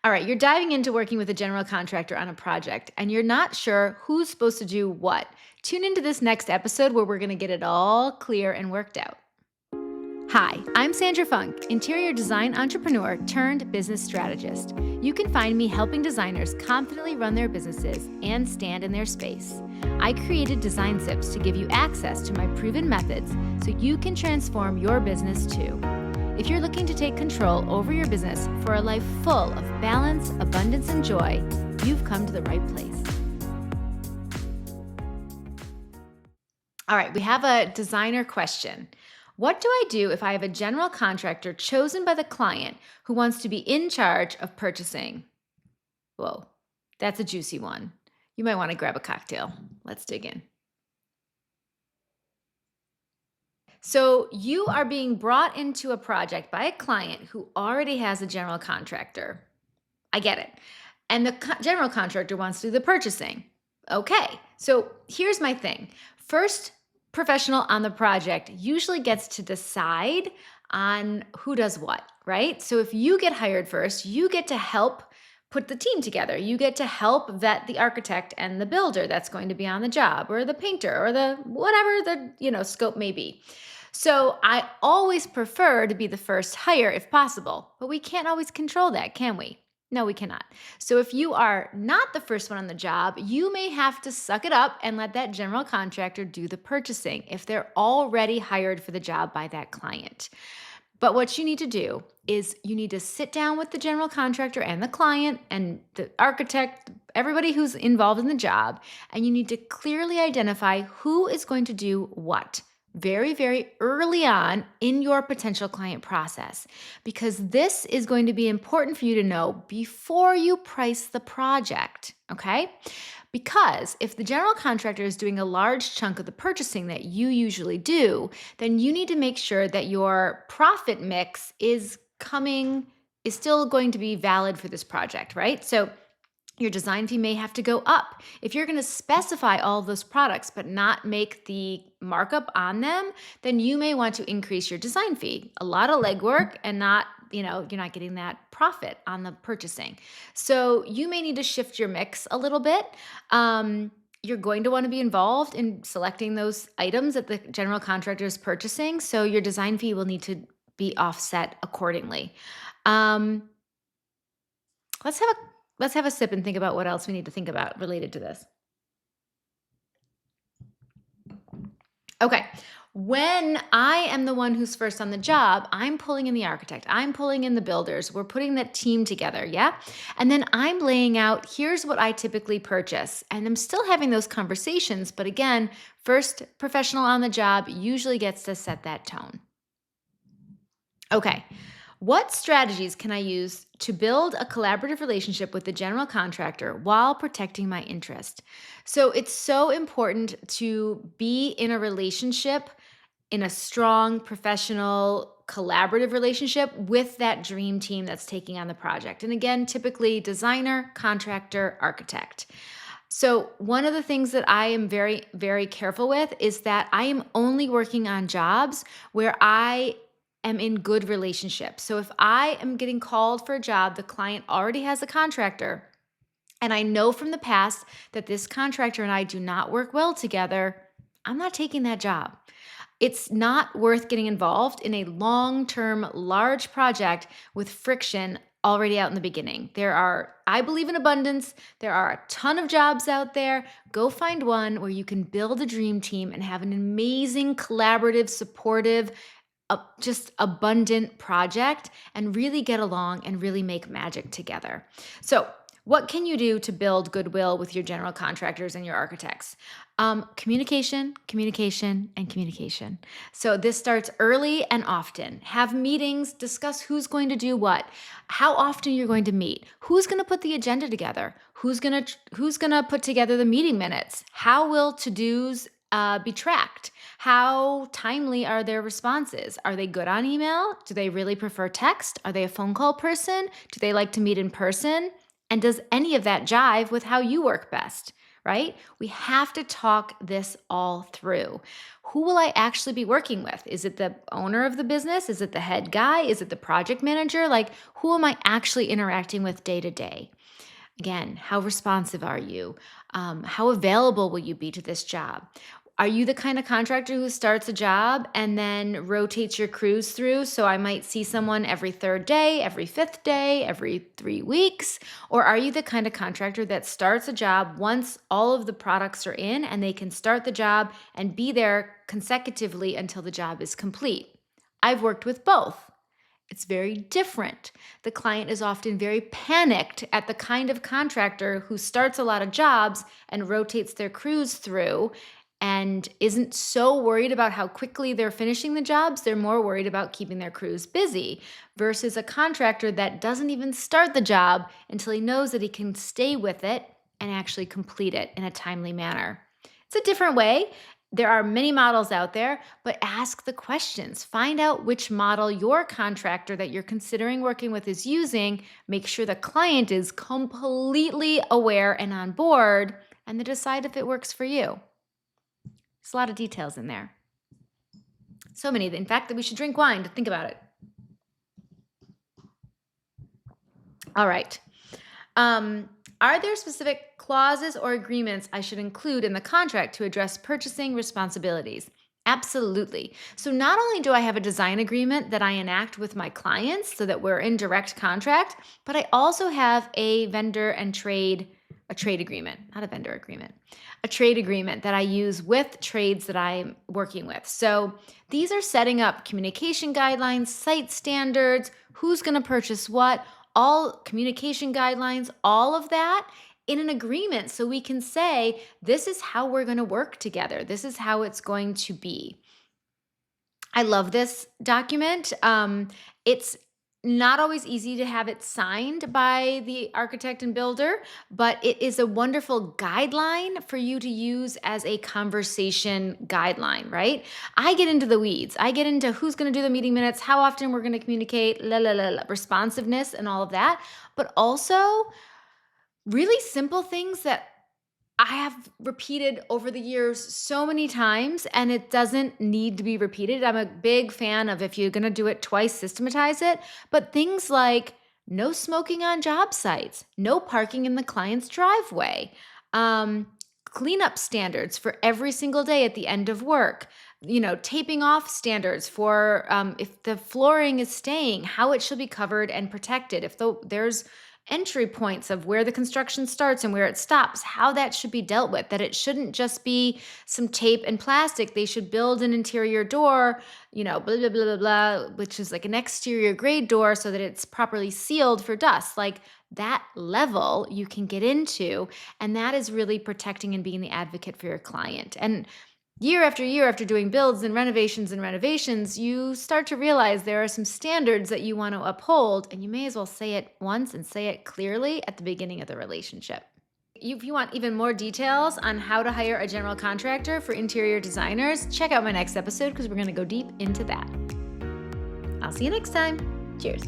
All right, you're diving into working with a general contractor on a project and you're not sure who's supposed to do what. Tune into this next episode where we're going to get it all clear and worked out. Hi, I'm Sandra Funk, interior design entrepreneur turned business strategist. You can find me helping designers confidently run their businesses and stand in their space. I created Design Zips to give you access to my proven methods so you can transform your business too. If you're looking to take control over your business for a life full of balance, abundance, and joy, you've come to the right place. All right, we have a designer question. What do I do if I have a general contractor chosen by the client who wants to be in charge of purchasing? Whoa, that's a juicy one. You might want to grab a cocktail. Let's dig in. So you are being brought into a project by a client who already has a general contractor. I get it. And the general contractor wants to do the purchasing. Okay, so here's my thing. First professional on the project usually gets to decide on who does what, right? So if you get hired first, you get to help put the team together. You get to help vet the architect and the builder that's going to be on the job, or the painter, or the whatever the scope may be. So I always prefer to be the first hire if possible, but we can't always control that, can we? No, we cannot. So if you are not the first one on the job, you may have to suck it up and let that general contractor do the purchasing if they're already hired for the job by that client. But what you need to do is you need to sit down with the general contractor and the client and the architect, everybody who's involved in the job, and you need to clearly identify who is going to do what very, very early on in your potential client process, because this is going to be important for you to know before you price the project, okay? Because if the general contractor is doing a large chunk of the purchasing that you usually do, then you need to make sure that your profit mix is still going to be valid for this project, right? So your design fee may have to go up. If you're going to specify all of those products but not make the markup on them, then you may want to increase your design fee. A lot of legwork and you're not getting that profit on the purchasing. So you may need to shift your mix a little bit. You're going to want to be involved in selecting those items that the general contractor is purchasing. So your design fee will need to be offset accordingly. Let's have a sip and think about what else we need to think about related to this. Okay. When I am the one who's first on the job, I'm pulling in the architect. I'm pulling in the builders. We're putting that team together, yeah? And then I'm laying out, here's what I typically purchase. And I'm still having those conversations, but again, first professional on the job usually gets to set that tone. Okay. What strategies can I use to build a collaborative relationship with the general contractor while protecting my interest? So it's so important to be in a relationship, in a strong, professional, collaborative relationship with that dream team that's taking on the project. And again, typically designer, contractor, architect. So one of the things that I am very, very careful with is that I am only working on jobs where I am in good relationship. So if I am getting called for a job, the client already has a contractor, and I know from the past that this contractor and I do not work well together, I'm not taking that job. It's not worth getting involved in a long-term, large project with friction already out in the beginning. I believe in abundance. There are a ton of jobs out there. Go find one where you can build a dream team and have an amazing, collaborative, supportive, just abundant project and really get along and really make magic together. So what can you do to build goodwill with your general contractors and your architects? Communication, communication, and communication. So this starts early and often. Have meetings, discuss who's going to do what, how often you're going to meet, who's going to put the agenda together, who's going to put together the meeting minutes, how will to-dos be tracked? How timely are their responses? Are they good on email? Do they really prefer text? Are they a phone call person? Do they like to meet in person? And does any of that jive with how you work best? right? We have to talk this all through. Who will I actually be working with? Is it the owner of the business? Is it the head guy? Is it the project manager? Like, who am I actually interacting with day to day? Again, how responsive are you? How available will you be to this job? Are you the kind of contractor who starts a job and then rotates your crews through? So I might see someone every third day, every fifth day, every 3 weeks. Or are you the kind of contractor that starts a job once all of the products are in and they can start the job and be there consecutively until the job is complete? I've worked with both. It's very different. The client is often very panicked at the kind of contractor who starts a lot of jobs and rotates their crews through and isn't so worried about how quickly they're finishing the jobs. They're more worried about keeping their crews busy versus a contractor that doesn't even start the job until he knows that he can stay with it and actually complete it in a timely manner. It's a different way. There are many models out there, but ask the questions. Find out which model your contractor that you're considering working with is using. Make sure the client is completely aware and on board, and then decide if it works for you. There's a lot of details in there. So many, in fact, that we should drink wine to think about it. All right. Are there specific clauses or agreements I should include in the contract to address purchasing responsibilities? Absolutely. So not only do I have a design agreement that I enact with my clients so that we're in direct contract, but I also have a trade agreement, not a vendor agreement, a trade agreement that I use with trades that I'm working with. So these are setting up communication guidelines, site standards, who's going to purchase what, all communication guidelines, all of that in an agreement so we can say, this is how we're going to work together. This is how it's going to be. I love this document. It's not always easy to have it signed by the architect and builder, but it is a wonderful guideline for you to use as a conversation guideline, right? I get into the weeds. I get into who's going to do the meeting minutes, how often we're going to communicate, responsiveness and all of that, but also really simple things that I have repeated over the years so many times, and it doesn't need to be repeated. I'm a big fan of, if you're going to do it twice, systematize it. But things like no smoking on job sites, no parking in the client's driveway, cleanup standards for every single day at the end of work, taping off standards for if the flooring is staying, how it should be covered and protected. If there's entry points of where the construction starts and where it stops, how that should be dealt with, that it shouldn't just be some tape and plastic. They should build an interior door, blah, blah, blah, blah, blah, which is like an exterior grade door so that it's properly sealed for dust. Like that level you can get into, and that is really protecting and being the advocate for your client. And year after doing builds and renovations, you start to realize there are some standards that you want to uphold, and you may as well say it once and say it clearly at the beginning of the relationship. If you want even more details on how to hire a general contractor for interior designers, check out my next episode because we're going to go deep into that. I'll see you next time. Cheers.